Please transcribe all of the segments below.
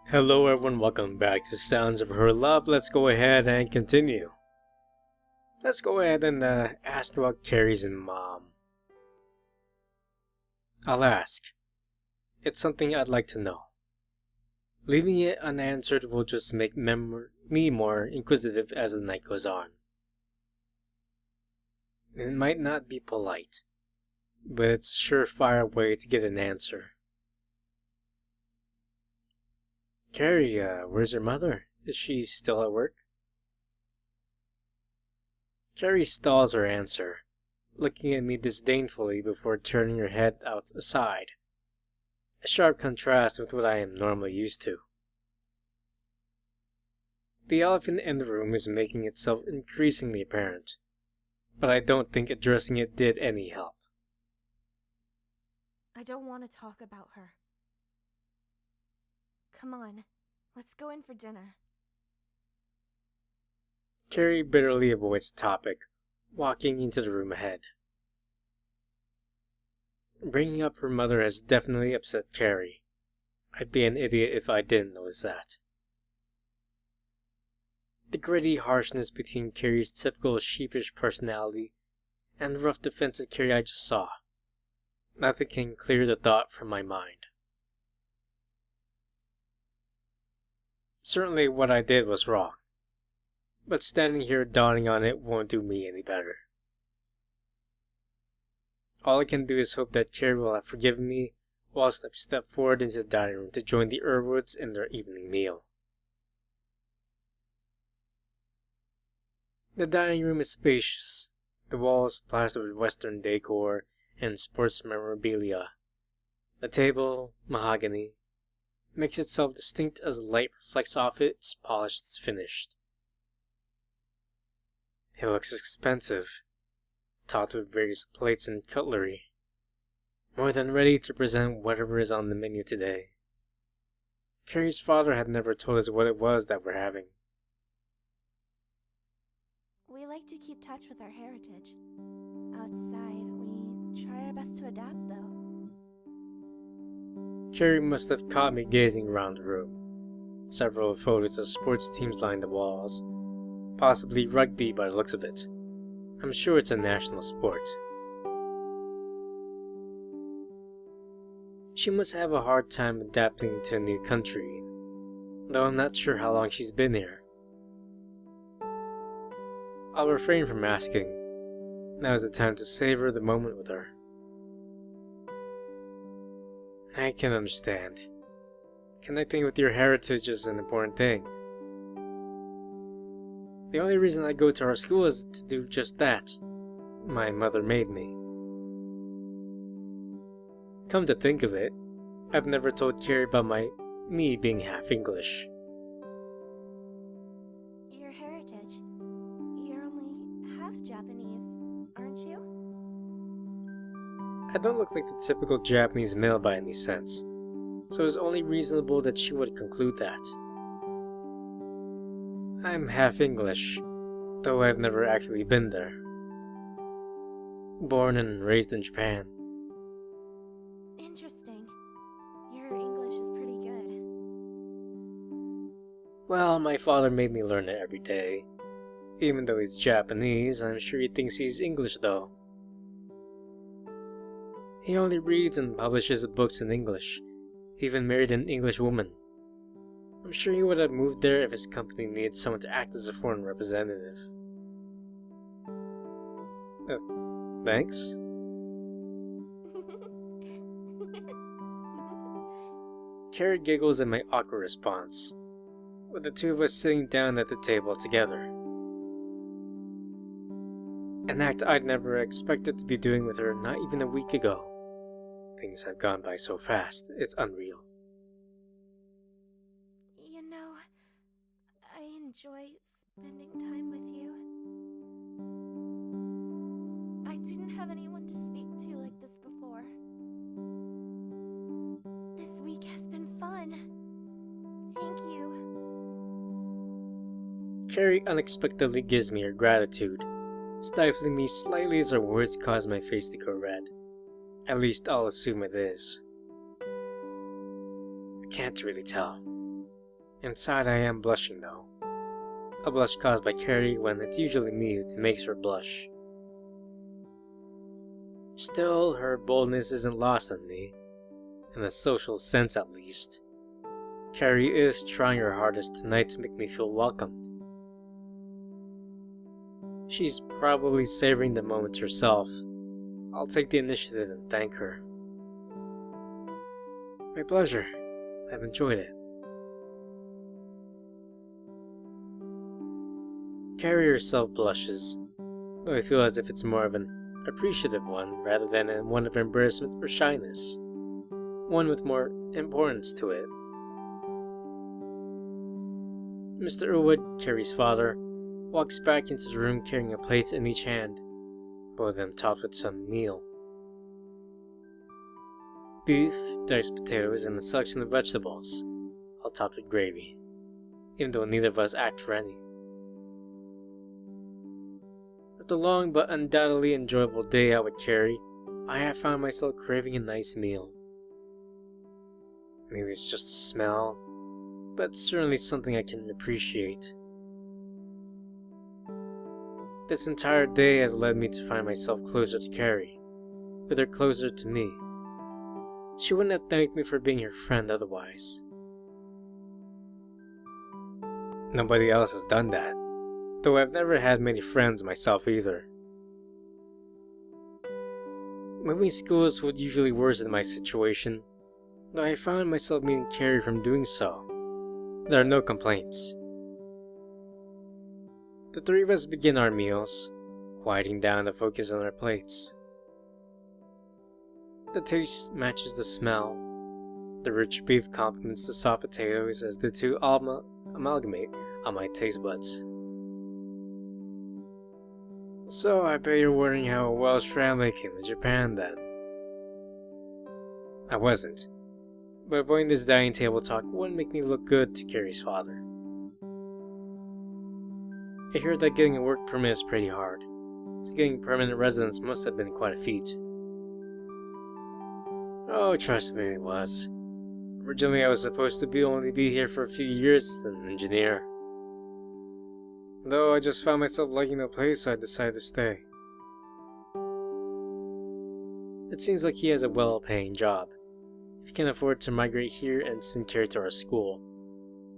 Hello everyone, welcome back to Sounds of Her Love. Let's go ahead and continue. Let's go ahead and ask about Carrie's mom. I'll ask. It's something I'd like to know. Leaving it unanswered will just make me more inquisitive as the night goes on. It might not be polite, but it's a surefire way to get an answer. Carrie, where's your mother? Is she still at work? Carrie stalls her answer, looking at me disdainfully before turning her head aside. A sharp contrast with what I am normally used to. The elephant in the room is making itself increasingly apparent, but I don't think addressing it did any help. I don't want to talk about her. Come on, let's go in for dinner. Carrie bitterly avoids the topic, walking into the room ahead. Bringing up her mother has definitely upset Carrie. I'd be an idiot if I didn't notice that. The gritty harshness between Carrie's typical sheepish personality and the rough defensive Carrie I just saw. Nothing can clear the thought from my mind. Certainly what I did was wrong, but standing here dawning on it won't do me any better. All I can do is hope that Carrie will have forgiven me whilst I step forward into the dining room to join the Irwoods in their evening meal. The dining room is spacious, the walls plastered with Western decor and sports memorabilia. The table, mahogany, makes itself distinct as light reflects off its polished finish. It looks expensive, topped with various plates and cutlery, more than ready to present whatever is on the menu today. Carrie's father had never told us what it was that we're having. We like to keep touch with our heritage. Outside, we try our best to adapt, though. Carrie must have caught me gazing around the room. Several photos of sports teams lined the walls, possibly rugby by the looks of it. I'm sure it's a national sport. She must have a hard time adapting to a new country, though I'm not sure how long she's been here. I'll refrain from asking. Now is the time to savor the moment with her. I can understand. Connecting with your heritage is an important thing. The only reason I go to our school is to do just that. My mother made me. Come to think of it, I've never told Carrie about me being half English. Your heritage. You're only half Japanese, aren't you? I don't look like the typical Japanese male by any sense, so it's only reasonable that she would conclude that. I'm half English, though I've never actually been there. Born and raised in Japan. Interesting. Your English is pretty good. Well, my father made me learn it every day. Even though he's Japanese, I'm sure he thinks he's English though. He only reads and publishes books in English. He even married an English woman. I'm sure he would have moved there if his company needed someone to act as a foreign representative. Thanks? Carrie giggles at my awkward response, with the two of us sitting down at the table together. An act I'd never expected to be doing with her not even a week ago. Things have gone by so fast, it's unreal. You know, I enjoy spending time with you. I didn't have anyone to speak to like this before. This week has been fun. Thank you. Carrie unexpectedly gives me her gratitude, stifling me slightly as her words cause my face to go red. At least I'll assume it is. I can't really tell. Inside I am blushing though. A blush caused by Carrie when it's usually me who makes her blush. Still, her boldness isn't lost on me, in a social sense at least. Carrie is trying her hardest tonight to make me feel welcomed. She's probably savoring the moment herself. I'll take the initiative and thank her. My pleasure. I've enjoyed it. Carrie herself blushes, though I feel as if it's more of an appreciative one rather than one of embarrassment or shyness. One with more importance to it. Mr. Urwood, Carrie's father, walks back into the room carrying a plate in each hand, both of them topped with some meal. Beef, diced potatoes, and a selection of vegetables, all topped with gravy, even though neither of us act for any. After a long but undoubtedly enjoyable day out with Carrie, I have found myself craving a nice meal. Maybe it's just a smell, but certainly something I can appreciate. This entire day has led me to find myself closer to Carrie, with her closer to me. She wouldn't have thanked me for being her friend otherwise. Nobody else has done that, though I've never had many friends myself either. Moving schools would usually worsen my situation, though I found myself meeting Carrie from doing so. There are no complaints. The three of us begin our meals, quieting down to focus on our plates. The taste matches the smell. The rich beef complements the soft potatoes as the two amalgamate on my taste buds. So I bet you're wondering how a Welsh family came to Japan then. I wasn't, but avoiding this dining table talk wouldn't make me look good to Carrie's father. I hear that getting a work permit is pretty hard, so getting permanent residence must have been quite a feat. Oh, trust me, it was. Originally I was supposed to only be here for a few years as an engineer. Though I just found myself liking the place, so I decided to stay. It seems like he has a well-paying job. If he can afford to migrate here and send Carrie to our school.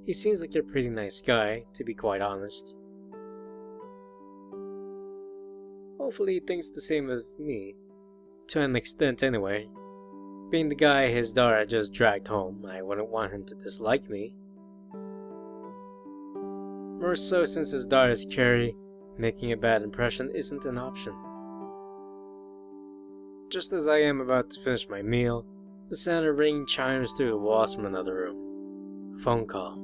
He seems like a pretty nice guy, to be quite honest. Hopefully he thinks the same as me. To an extent anyway. Being the guy his daughter just dragged home, I wouldn't want him to dislike me. More so since his daughter is Carrie, making a bad impression isn't an option. Just as I am about to finish my meal, the sound of ringing chimes through the walls from another room. A phone call.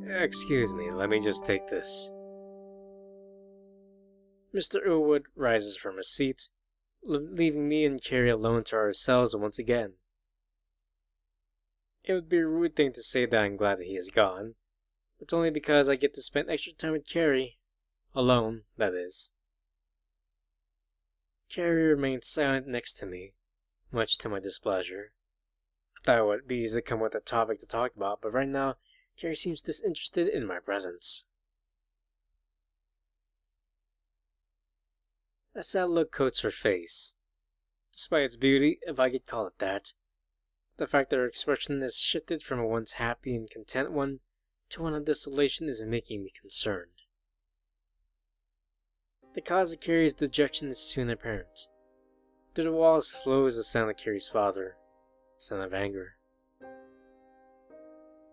Excuse me, let me just take this. Mr. Urwood rises from his seat, leaving me and Carrie alone to ourselves once again. It would be a rude thing to say that I'm glad that he is gone, but only because I get to spend extra time with Carrie. Alone, that is. Carrie remains silent next to me, much to my displeasure. I thought it would be easy to come with a topic to talk about, but right now, Carrie seems disinterested in my presence. A sad look coats her face. Despite its beauty, if I could call it that, the fact that her expression has shifted from a once happy and content one to one of desolation is making me concerned. The cause of Carrie's dejection is soon apparent. Through the walls flows the sound of Carrie's father, a sound of anger. I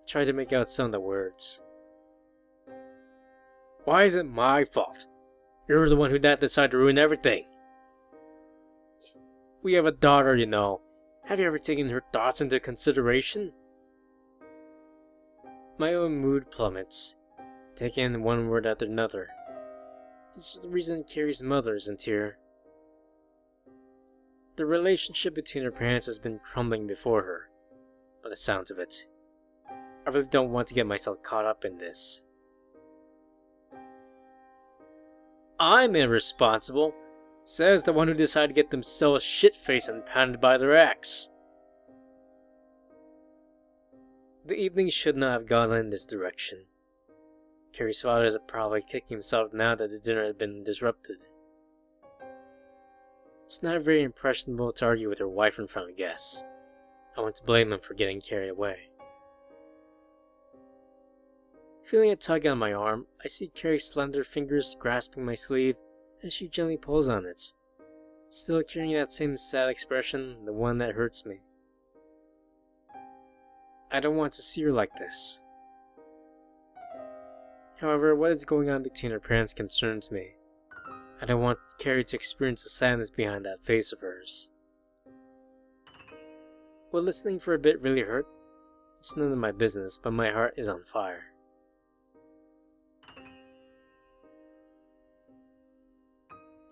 try to make out some of the words. Why is it my fault? You're the one who decided to ruin everything. We have a daughter, you know. Have you ever taken her thoughts into consideration? My own mood plummets, taking in one word after another. This is the reason Carrie's mother isn't here. The relationship between her parents has been crumbling before her, by the sounds of it. I really don't want to get myself caught up in this. I'm irresponsible, says the one who decided to get themselves shit-faced and pounded by their ex. The evening should not have gone in this direction. Carrie's father is probably kicking himself now that the dinner has been disrupted. It's not very impressionable to argue with her wife in front of guests. I want to blame him for getting carried away. Feeling a tug on my arm, I see Carrie's slender fingers grasping my sleeve as she gently pulls on it, still carrying that same sad expression, the one that hurts me. I don't want to see her like this. However, what is going on between her parents concerns me. I don't want Carrie to experience the sadness behind that face of hers. Will listening for a bit really hurt? It's none of my business, but my heart is on fire.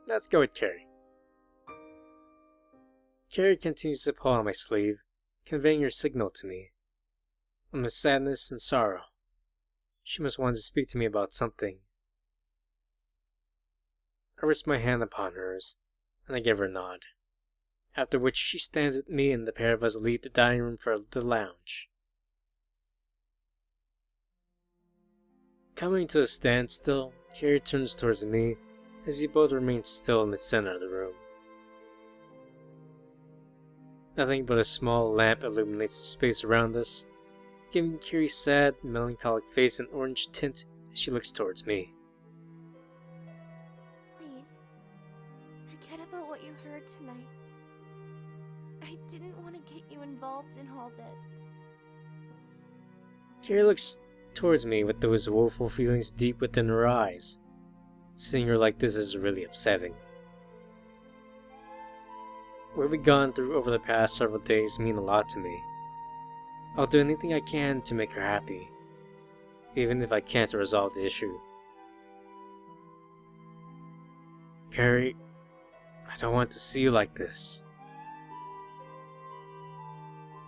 Let's go with Carrie. Carrie continues to pull on my sleeve, conveying her signal to me. With sadness and sorrow. She must want to speak to me about something. I rest my hand upon hers, and I give her a nod, after which she stands with me and the pair of us leave the dining room for the lounge. Coming to a standstill, Carrie turns towards me as we both remain still in the center of the room. Nothing but a small lamp illuminates the space around us, giving Carrie's sad, melancholic face an orange tint as she looks towards me. Please, forget about what you heard tonight. I didn't want to get you involved in all this. Carrie looks towards me with those woeful feelings deep within her eyes. Seeing her like this is really upsetting. What we've gone through over the past several days mean a lot to me. I'll do anything I can to make her happy, even if I can't resolve the issue. Carrie, I don't want to see you like this.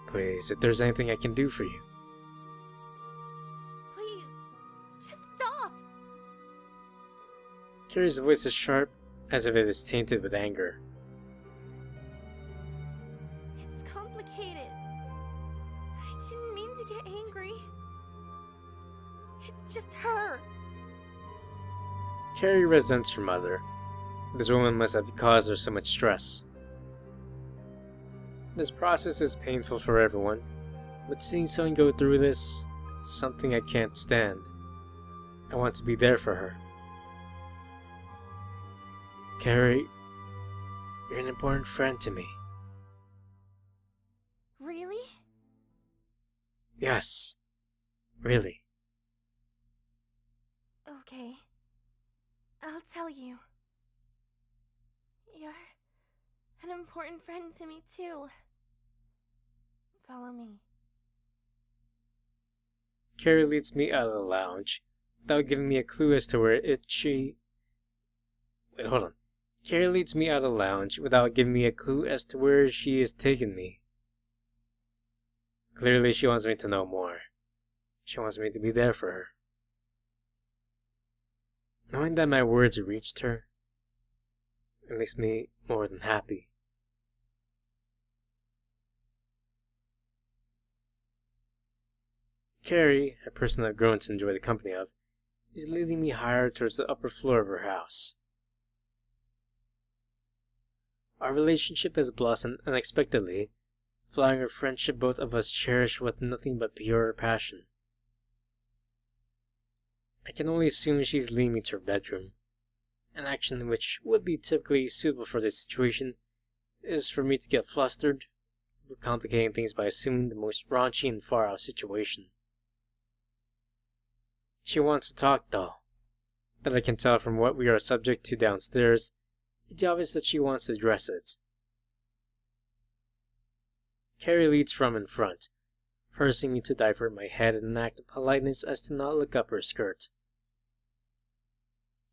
Please, if there's anything I can do for you. Please, just stop! Carrie's voice is sharp, as if it is tainted with anger. It's complicated. I didn't mean to get angry. It's just her. Carrie resents her mother. This woman must have caused her so much stress. This process is painful for everyone, but seeing someone go through this is something I can't stand. I want to be there for her. Carrie, you're an important friend to me. Really? Yes, really. Okay. I'll tell you. You're an important friend to me, too. Follow me. Carrie leads me out of the lounge, without giving me a clue as to where Wait, hold on. Carrie leads me out of the lounge without giving me a clue as to where she is taking me. Clearly she wants me to know more. She wants me to be there for her. Knowing that my words reached her, it makes me more than happy. Carrie, a person I've grown to enjoy the company of, is leading me higher towards the upper floor of her house. Our relationship has blossomed unexpectedly, flowering a friendship both of us cherish with nothing but pure passion. I can only assume she's leading me to her bedroom. An action which would be typically suitable for this situation is for me to get flustered, complicating things by assuming the most raunchy and far-out situation. She wants to talk, though. That I can tell from what we are subject to downstairs, it's obvious that she wants to address it. Carrie leads from in front, forcing me to divert my head in an act of politeness as to not look up her skirt.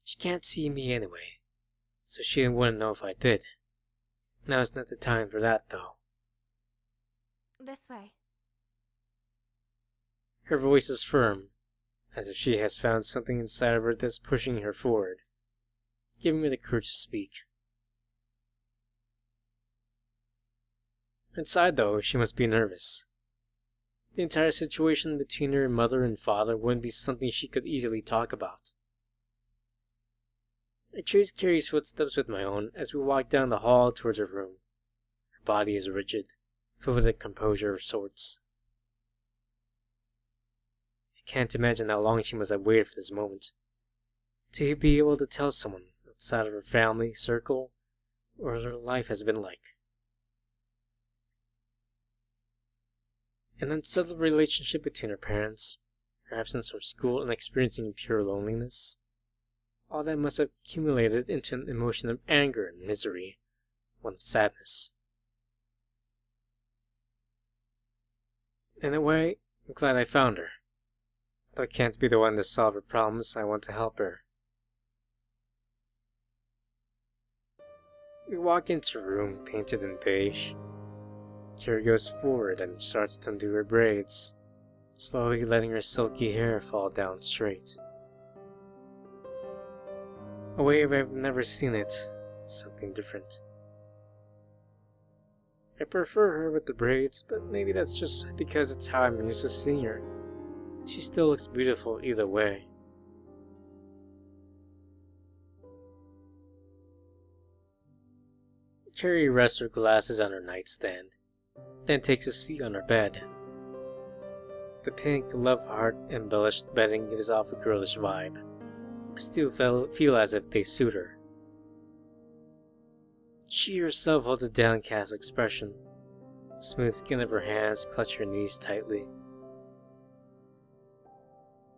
She can't see me anyway, so she wouldn't know if I did. Now is not the time for that, though. This way. Her voice is firm, as if she has found something inside of her that's pushing her forward, giving me the courage to speak. Inside, though, she must be nervous. the entire situation between her mother and father wouldn't be something she could easily talk about. I traced Carrie's footsteps with my own as we walked down the hall towards her room. Her body is rigid, filled with a composure of sorts. I can't imagine how long she must have waited for this moment. To be able to tell someone outside of her family circle what her life has been like. An unsettled relationship between her parents, her absence from school, and experiencing pure loneliness. All that must have accumulated into an emotion of anger and misery, one of sadness. In a way, I'm glad I found her. But I can't be the one to solve her problems. I want to help her. We walk into a room painted in beige. Carrie goes forward and starts to undo her braids, slowly letting her silky hair fall down straight. A way I've never seen it, something different. I prefer her with the braids, but maybe that's just because it's how I'm used to seeing her. She still looks beautiful either way. Carrie rests her glasses on her nightstand, then takes a seat on her bed. The pink love heart embellished bedding gives off a girlish vibe. I still feel as if they suit her. She herself holds a downcast expression. The smooth skin of her hands clutch her knees tightly.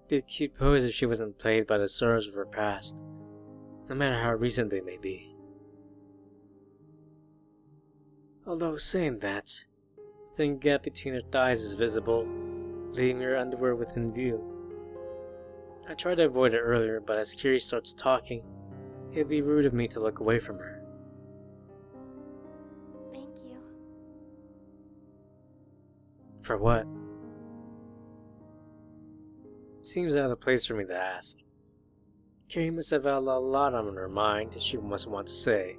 Be a cute pose if she wasn't plagued by the sorrows of her past, no matter how recent they may be. Although saying that, the thin gap between her thighs is visible, leaving her underwear within view. I tried to avoid it earlier, but as Carrie starts talking, it'd be rude of me to look away from her. Thank you. For what? Seems out of place for me to ask. Carrie must have had a lot on her mind she must want to say,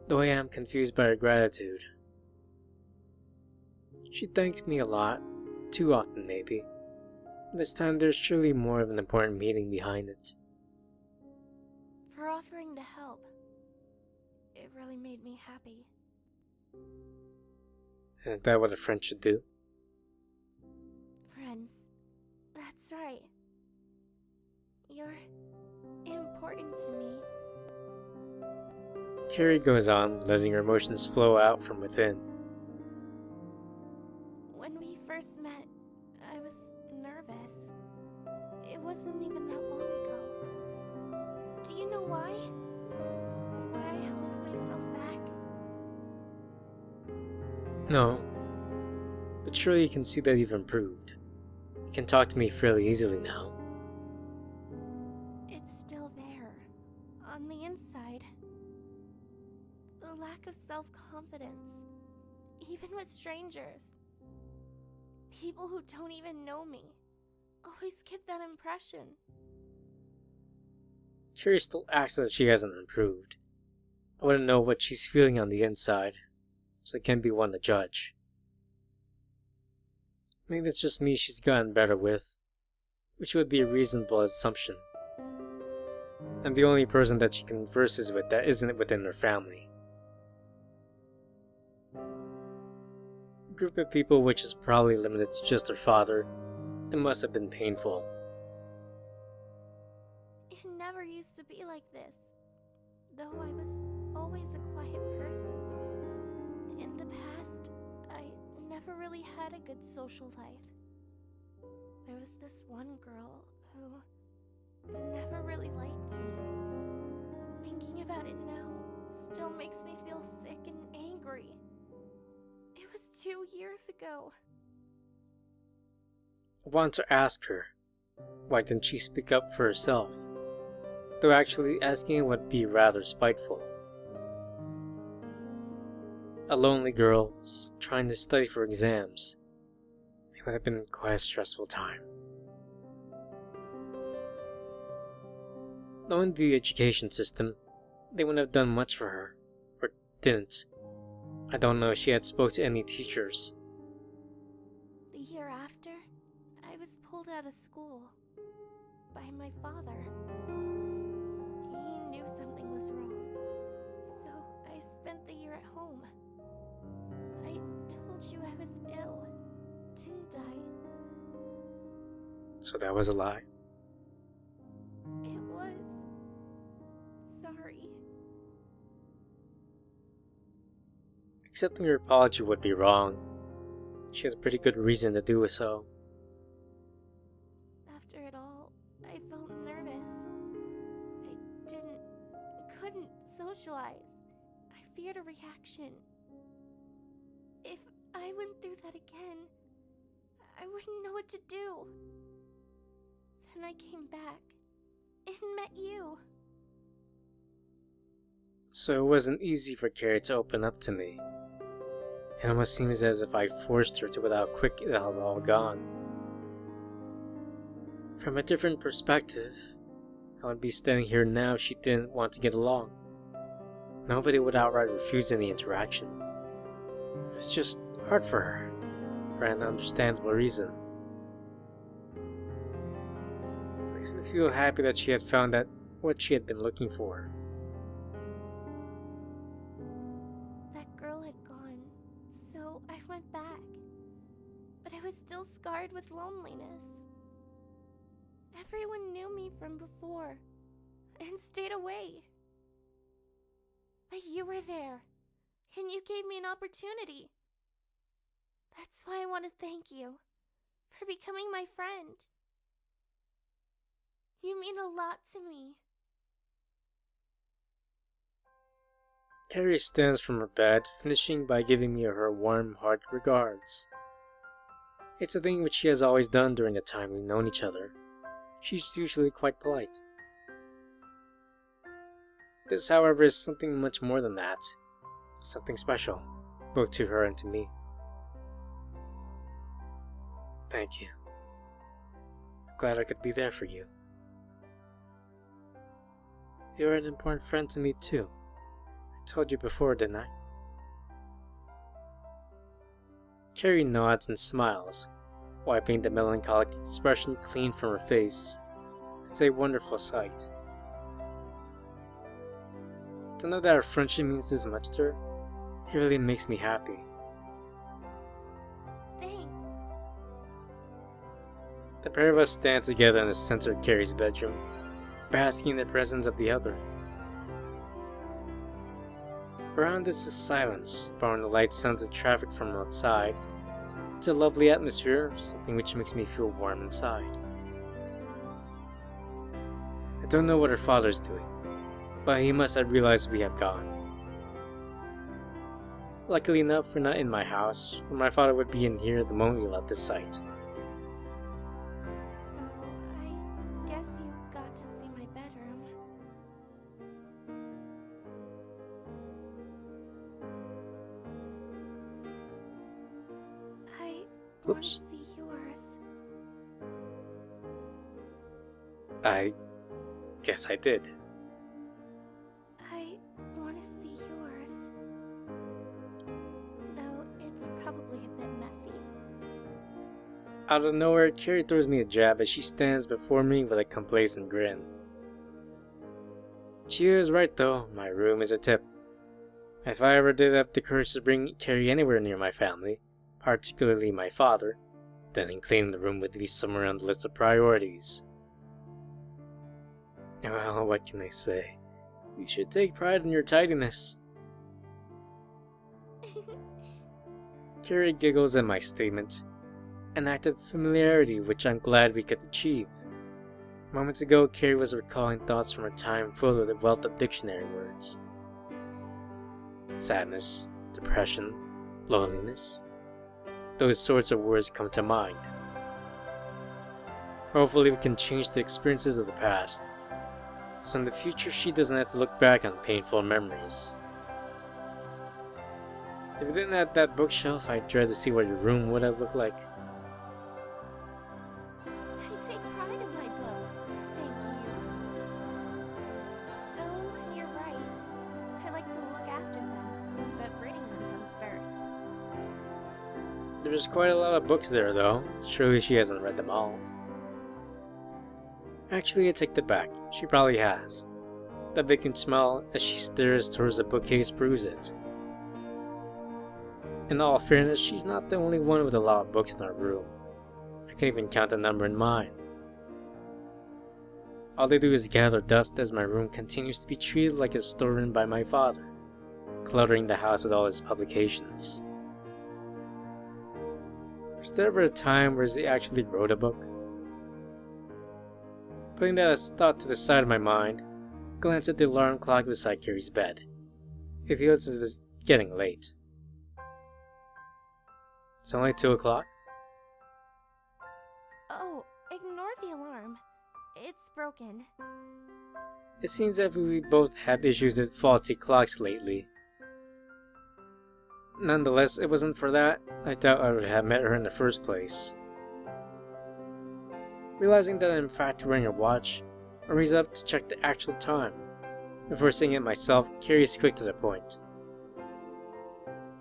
though I am confused by her gratitude. She thanked me a lot, too often maybe. This time there's surely more of an important meaning behind it. For offering to help. It really made me happy. Isn't that what a friend should do? Friends. That's right. You're important to me. Carrie goes on, letting her emotions flow out from within. When we first met, I was nervous. It wasn't even that long ago. Do you know why? Why I held myself back? No, but surely you can see that you've improved. You can talk to me fairly easily now. It's still there. On the inside. The lack of self-confidence. Even with strangers. People who don't even know me. Always get that impression. Carrie still acts as if she hasn't improved. I wouldn't know what she's feeling on the inside, so I can't be one to judge. Maybe it's just me she's gotten better with, which would be a reasonable assumption. I'm the only person that she converses with that isn't within her family. A group of people which is probably limited to just her father. It must have been painful. It never used to be like this. Though I was always a quiet person. In the past, I never really had a good social life. There was this one girl who never really liked me. Thinking about it now still makes me feel sick and angry. It was 2 years ago. I want to ask her, why didn't she speak up for herself? Though actually asking would be rather spiteful. A lonely girl trying to study for exams. It would have been quite a stressful time. Knowing the education system, they wouldn't have done much for her, or didn't. I don't know if she had spoke to any teachers. The year pulled out of school by my father. He knew something was wrong, so I spent the year at home. I told you I was ill, didn't I? So that was a lie? It was. Sorry. Accepting her apology would be wrong. She had a pretty good reason to do so. After it all, I felt nervous. I couldn't socialize. I feared a reaction. If I went through that again, I wouldn't know what to do. Then I came back and met you. So it wasn't easy for Carrie to open up to me. It almost seems as if I forced her to, but how quick it was all gone. From a different perspective, I would be standing here now if she didn't want to get along. Nobody would outright refuse any interaction. It was just hard for her, for an understandable reason. It makes me feel happy that she had found out what she had been looking for. That girl had gone, so I went back. But I was still scarred with loneliness. Everyone knew me from before and stayed away. But you were there, and you gave me an opportunity. That's why I want to thank you for becoming my friend. You mean a lot to me. Carrie stands from her bed, finishing by giving me her warm-hearted regards. It's a thing which she has always done during the time we've known each other. She's usually quite polite. This, however, is something much more than that. Something special, both to her and to me. Thank you. I'm glad I could be there for you. You're an important friend to me too. I told you before, didn't I? Carrie nods and smiles, wiping the melancholic expression clean from her face. It's a wonderful sight. To know that our friendship means this much to her, it really makes me happy. Thanks. The pair of us stand together in the center of Carrie's bedroom, basking in the presence of the other. Around us is silence, barring the light sounds of traffic from outside. It's a lovely atmosphere, something which makes me feel warm inside. I don't know what her father's doing, but he must have realized we have gone. Luckily enough, we're not in my house, or my father would be in here the moment we left this site. So, I guess you got to see my bedroom. I want to Oops. see yours. I guess I did. I want to see yours. Though it's probably a bit messy. Out of nowhere, Carrie throws me a jab as she stands before me with a complacent grin. She is right though, my room is a tip. If I ever did have the courage to bring Carrie anywhere near my family, particularly my father, then cleaning the room would be somewhere on the list of priorities. Well, what can I say? You should take pride in your tidiness. Carrie giggles at my statement, an act of familiarity which I'm glad we could achieve. Moments ago, Carrie was recalling thoughts from a time filled with a wealth of dictionary words. Sadness, depression, loneliness. Those sorts of words come to mind. Hopefully we can change the experiences of the past, so in the future she doesn't have to look back on painful memories. If you didn't have that bookshelf, I dread to see what your room would have looked like. I take pride in my books. Thank you. Oh, you're right. I like to look after them, but reading them comes first. There's quite a lot of books there though. Surely she hasn't read them all. Actually, I take that back. She probably has. The vacant smell as she stares towards the bookcase proves it. In all fairness, she's not the only one with a lot of books in her room. I can't even count the number in mine. All they do is gather dust as my room continues to be treated like a storeroom by my father, cluttering the house with all his publications. Was there ever a time where he actually wrote a book? Putting that as thought to the side of my mind, I glance at the alarm clock beside Carrie's bed. It feels as if it's getting late. It's only 2 o'clock? Oh, ignore the alarm. It's broken. It seems that we both have issues with faulty clocks lately. Nonetheless, it wasn't for that I doubt I would have met her in the first place. Realizing that I'm in fact wearing a watch, I raise up to check the actual time. Before seeing it myself, Carrie is quick to the point.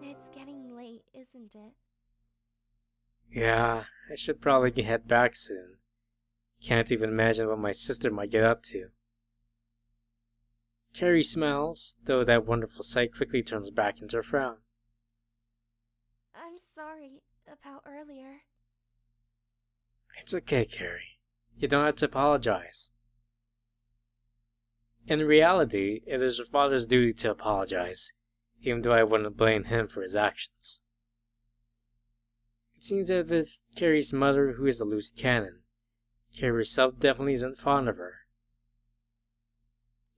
It's getting late, isn't it? Yeah, I should probably head back soon. Can't even imagine what my sister might get up to. Carrie smiles, though that wonderful sight quickly turns back into a frown. I'm sorry about earlier. It's okay, Carrie. You don't have to apologize. In reality, it is your father's duty to apologize, even though I wouldn't blame him for his actions. It seems as if Carrie's mother, who is a loose cannon, Carrie herself definitely isn't fond of her.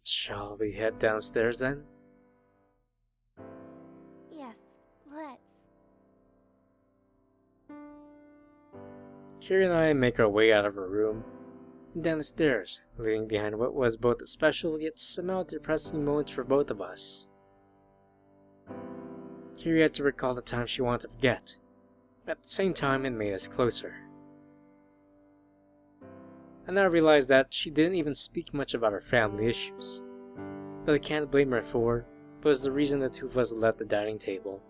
Shall we head downstairs then? Yes, let's. Carrie and I make our way out of her room and down the stairs, leaving behind what was both a special yet somehow depressing moment for both of us. Carrie had to recall the time she wanted to forget. At the same time, it made us closer. I now realize that she didn't even speak much about her family issues. But I can't blame her for, but it's the reason the two of us left the dining table.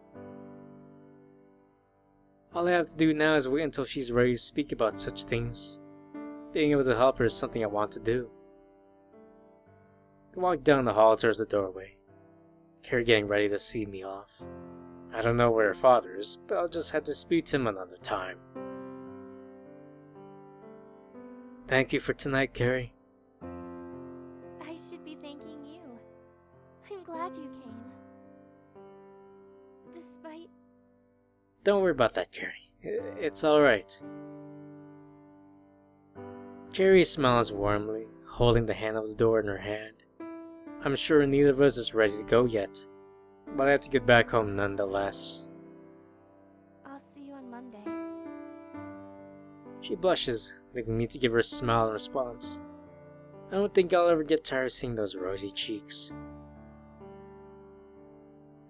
All I have to do now is wait until she's ready to speak about such things. Being able to help her is something I want to do. I walk down the hall towards the doorway, Carrie getting ready to see me off. I don't know where her father is, but I'll just have to speak to him another time. Thank you for tonight, Carrie. I should be thanking you. I'm glad you came. Despite... Don't worry about that, Carrie. It's alright. Carrie smiles warmly, holding the handle of the door in her hand. I'm sure neither of us is ready to go yet, but I have to get back home nonetheless. I'll see you on Monday. She blushes, leaving me to give her a smile in response. I don't think I'll ever get tired of seeing those rosy cheeks.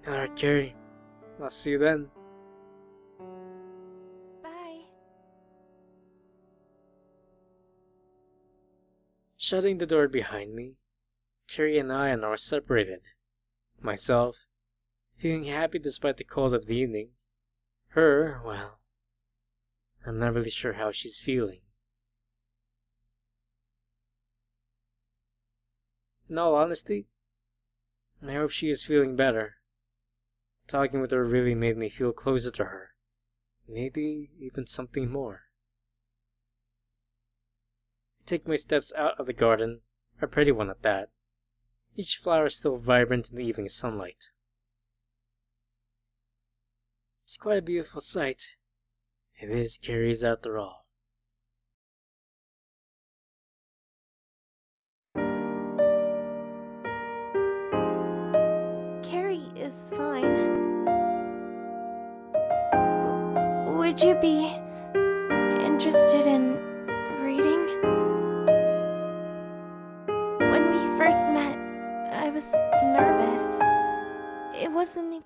Alright, Carrie. I'll see you then. Bye. Shutting the door behind me, Carrie and I are now separated. Myself, feeling happy despite the cold of the evening. Her, well, I'm not really sure how she's feeling. In all honesty, I hope she is feeling better. Talking with her really made me feel closer to her. Maybe even something more. I take my steps out of the garden, a pretty one at that. Each flower still vibrant in the evening sunlight. It's quite a beautiful sight. It is Carrie's after all. Carrie is fine. Would you be interested in reading? When we first met, I was nervous. It wasn't even